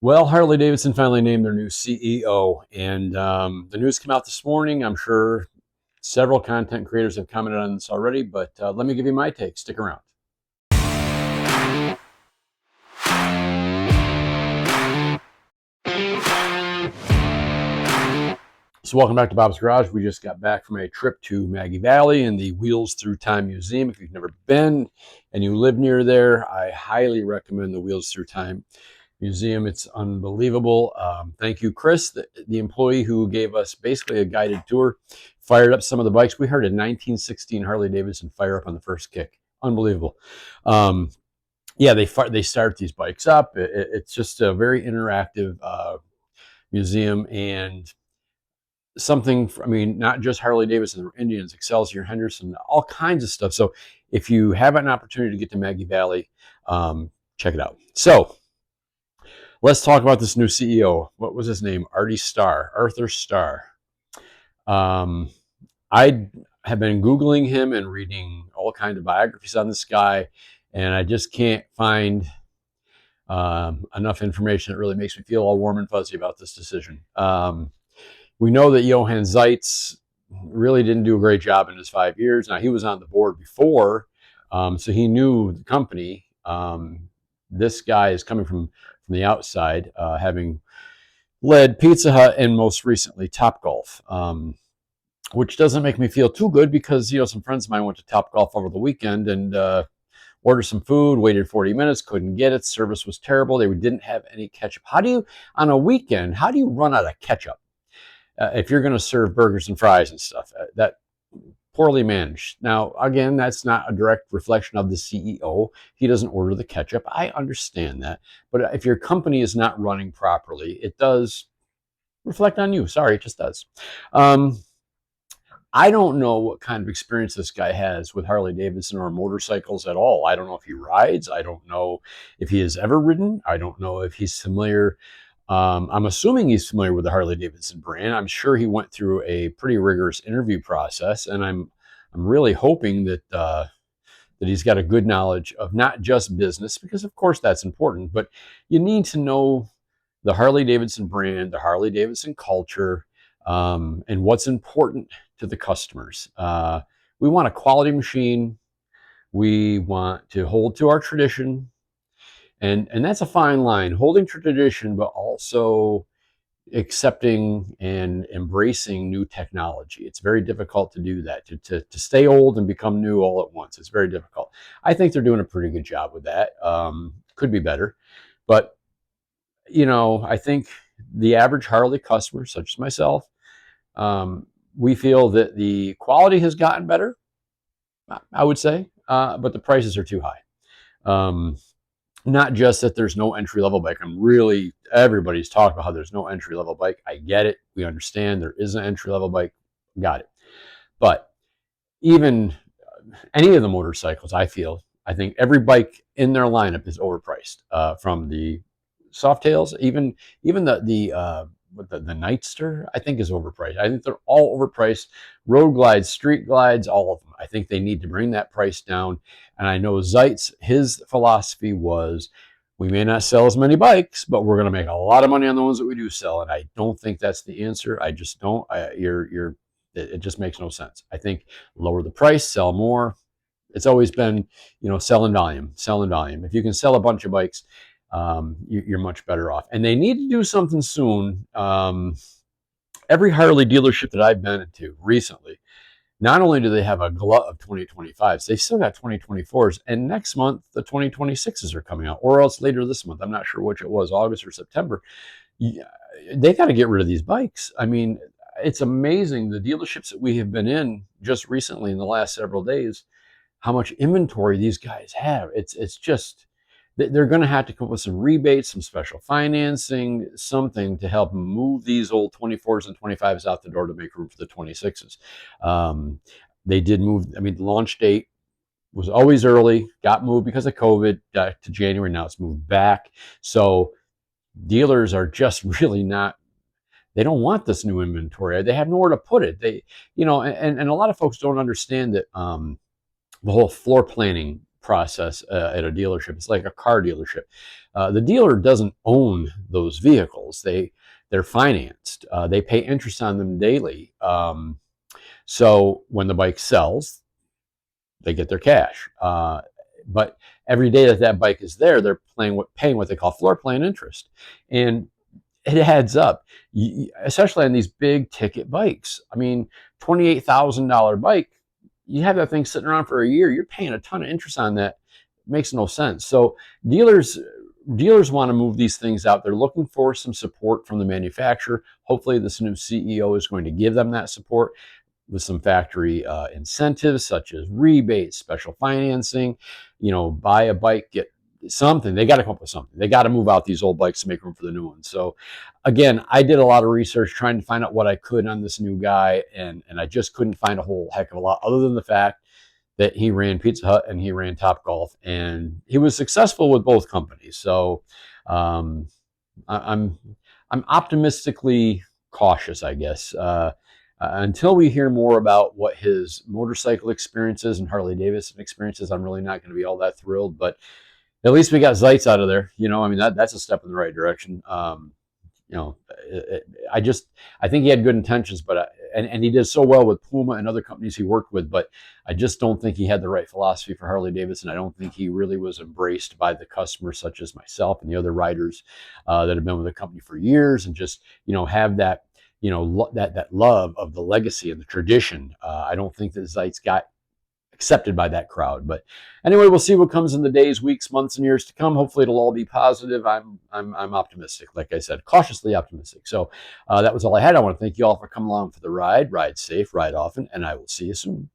Well, Harley Davidson finally named their new CEO, and the news came out this morning. I'm sure several content creators have commented on this already, but let me give you my take. Stick around. So, welcome back to Bob's Garage. We just got back from a trip to Maggie Valley and the Wheels Through Time Museum. If you've never been and you live near there, I highly recommend the Wheels Through Time Museum. It's unbelievable. Thank you, Chris, the employee who gave us basically a guided tour, fired up some of the bikes. We heard a 1916 Harley Davidson fire up on the first kick. Unbelievable. Um, yeah, they start these bikes up. It's just a very interactive museum, and something, I mean, not just Harley Davidson, Indians, Excelsior, Henderson, all kinds of stuff. So if you have an opportunity to get to Maggie Valley, check it out. So let's talk about this new CEO. What was his name? Arthur Starr. Um, I have been Googling him and reading all kinds of biographies on this guy, and I just can't find enough information that really makes me feel all warm and fuzzy about this decision. We know that Johann Zeitz really didn't do a great job in his 5 years. Now, he was on the board before, so he knew the company. This guy is coming from the outside, having led Pizza Hut and most recently Topgolf, which doesn't make me feel too good because, some friends of mine went to Topgolf over the weekend and ordered some food, waited 40 minutes, couldn't get it. Service was terrible. They didn't have any ketchup. On a weekend, how do you run out of ketchup? If you're going to serve burgers and fries and stuff, that poorly managed. Now, again, that's not a direct reflection of the CEO. He doesn't order the ketchup. I understand that. But if your company is not running properly, it does reflect on you. Sorry, it just does. I don't know what kind of experience this guy has with Harley Davidson or motorcycles at all. I don't know if he rides. I don't know if he has ever ridden. I don't know if he's familiar. I'm assuming he's familiar with the Harley Davidson brand. I'm sure he went through a pretty rigorous interview process, and I'm really hoping that that he's got a good knowledge of not just business, because of course that's important, but you need to know the Harley Davidson brand, the Harley Davidson culture, and what's important to the customers. We want a quality machine. We want to hold to our tradition. And that's a fine line, holding to tradition, but also accepting and embracing new technology. It's very difficult to do that, to stay old and become new all at once. It's very difficult. I think they're doing a pretty good job with that. Could be better. But, I think the average Harley customer, such as myself, we feel that the quality has gotten better, I would say, but the prices are too high. Not just that there's no entry level bike. Everybody's talking about how there's no entry level bike. I get it. We understand there is an entry level bike. Got it. But even any of the motorcycles, I think every bike in their lineup is overpriced. From the Softails, even the Nightster, I think is overpriced. I think they're all overpriced. Road glides, street glides, all of them. I think they need to bring that price down. And I know Zeitz, his philosophy was, we may not sell as many bikes, but we're going to make a lot of money on the ones that we do sell. And I don't think that's the answer. I just don't. It just makes no sense. I think lower the price, sell more. It's always been, sell in volume. If you can sell a bunch of bikes, you're much better off. And they need to do something soon. Every Harley dealership that I've been into recently, not only do they have a glut of 2025s, they still got 2024s. And next month, the 2026s are coming out, or else later this month. I'm not sure which it was, August or September. They got to get rid of these bikes. I mean, it's amazing the dealerships that we have been in just recently in the last several days, how much inventory these guys have. It's just, they're going to have to come up with some rebates, some special financing, something to help move these old 24s and 25s out the door to make room for the 26s. They did move. I mean, the launch date was always early, got moved because of COVID to January. Now it's moved back. So dealers are just really not, they don't want this new inventory. They have nowhere to put it. And a lot of folks don't understand that the whole floor planning process at a dealership. It's like a car dealership. The dealer doesn't own those vehicles. They're financed. They pay interest on them daily. So when the bike sells, they get their cash. But every day that that bike is there, they're paying what they call floor plan interest, and it adds up, especially on these big ticket bikes. I mean, $28,000 bike, you have that thing sitting around for a year, you're paying a ton of interest on that. It makes no sense. So dealers want to move these things out. They're looking for some support from the manufacturer. Hopefully, this new CEO is going to give them that support with some factory incentives such as rebates, special financing. Buy a bike, get something. They got to come up with something. They got to move out these old bikes to make room for the new ones. So again, I did a lot of research trying to find out what I could on this new guy, and I just couldn't find a whole heck of a lot other than the fact that he ran Pizza Hut and he ran Topgolf, and he was successful with both companies. So um, I'm optimistically cautious, I guess. Until we hear more about what his motorcycle experiences and Harley Davidson experiences, I'm really not going to be all that thrilled. But at least we got Zeitz out of there. I mean, that's a step in the right direction. You know, I think he had good intentions, but and he did so well with Puma and other companies he worked with, but I just don't think he had the right philosophy for Harley Davidson. I don't think he really was embraced by the customers, such as myself and the other riders that have been with the company for years, and just have that that love of the legacy and the tradition. I don't think that Zeitz got accepted by that crowd. But anyway, we'll see what comes in the days, weeks, months, and years to come. Hopefully, it'll all be positive. I'm optimistic. Like I said, cautiously optimistic. So that was all I had. I want to thank you all for coming along for the ride. Ride safe, ride often, and I will see you soon.